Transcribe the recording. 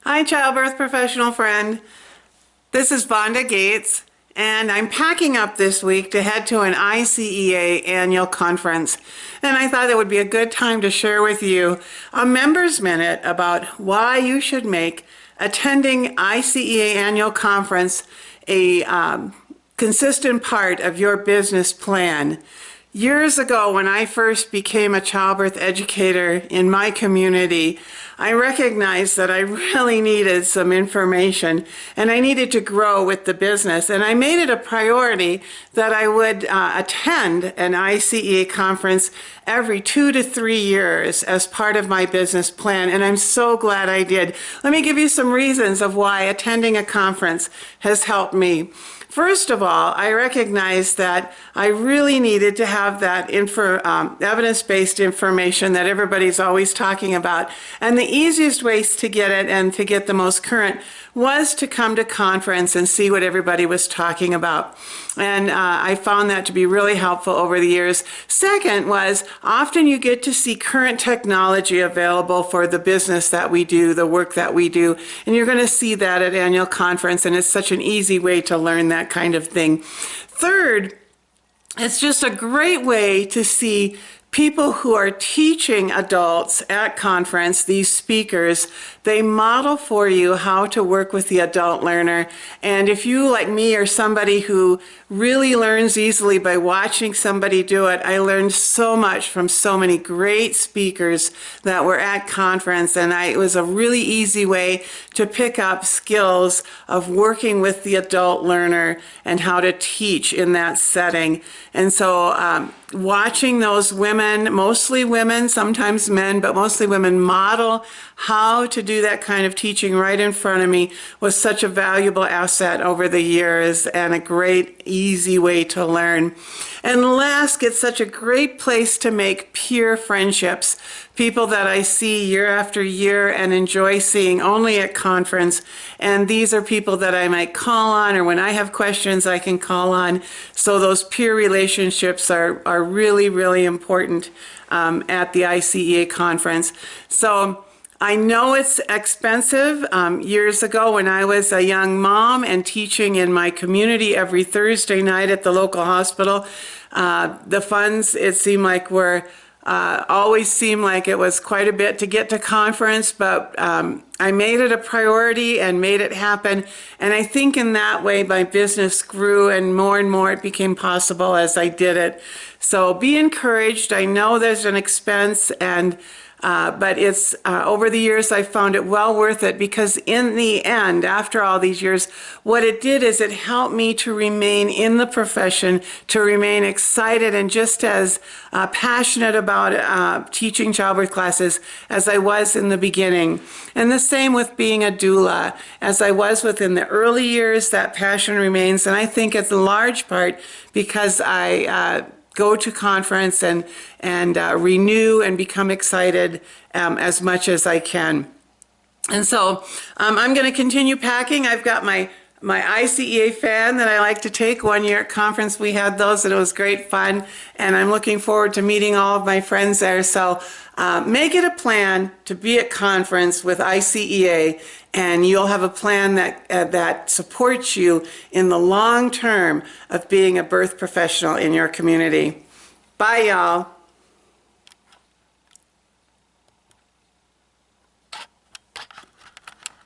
Hi, childbirth professional friend. This is Vonda Gates, and I'm packing up this week to head to an ICEA annual conference. And I thought it would be a good time to share with you a members minute about why you should make attending ICEA annual conference a consistent part of your business plan. Years ago, when I first became a childbirth educator in my community, I recognized that I really needed some information and I needed to grow with the business. And I made it a priority that I would attend an ICEA conference every 2 to 3 years as part of my business plan. And I'm so glad I did. Let me give you some reasons of why attending a conference has helped me. First of all, I recognized that I really needed to have that evidence-based information that everybody's always talking about. And the easiest ways to get it and to get the most current was to come to conference and see what everybody was talking about. And I found that to be really helpful over the years. Second was often you get to see current technology available for the business that we do, the work that we do. And you're going to see that at annual conference, and it's such an easy way to learn that kind of thing. Third, it's just a great way to see people who are teaching adults at conference, these speakers. They model for you how to work with the adult learner. And if you, like me, are somebody who really learns easily by watching somebody do it, I learned so much from so many great speakers that were at conference, and it was a really easy way to pick up skills of working with the adult learner and how to teach in that setting. And so watching those women, mostly women, sometimes men, but mostly women, model how to do that kind of teaching right in front of me was such a valuable asset over the years and a great, easy way to learn. And last, it's such a great place to make peer friendships, people that I see year after year and enjoy seeing only at conference. And these are people that I might call on, or when I have questions I can call on. So those peer relationships are really, really important at the ICEA conference. So I know it's expensive. Years ago when I was a young mom and teaching in my community every Thursday night at the local hospital, the funds, it seemed like were always seemed like it was quite a bit to get to conference, but I made it a priority and made it happen. And I think in that way my business grew and more it became possible as I did it. So be encouraged. I know there's an expense, and but it's over the years I found it well worth it, because in the end, after all these years, what it did is it helped me to remain in the profession, to remain excited and just as passionate about teaching childbirth classes as I was in the beginning. And the same with being a doula. As I was within the early years, that passion remains, and I think it's in large part because I go to conference and renew and become excited as much as I can. And so I'm going to continue packing. I've got my ICEA fan that I like to take. One year at conference we had those, and it was great fun, and I'm looking forward to meeting all of my friends there. So make it a plan to be at conference with ICEA, and you'll have a plan that supports you in the long term of being a birth professional in your community. Bye, y'all.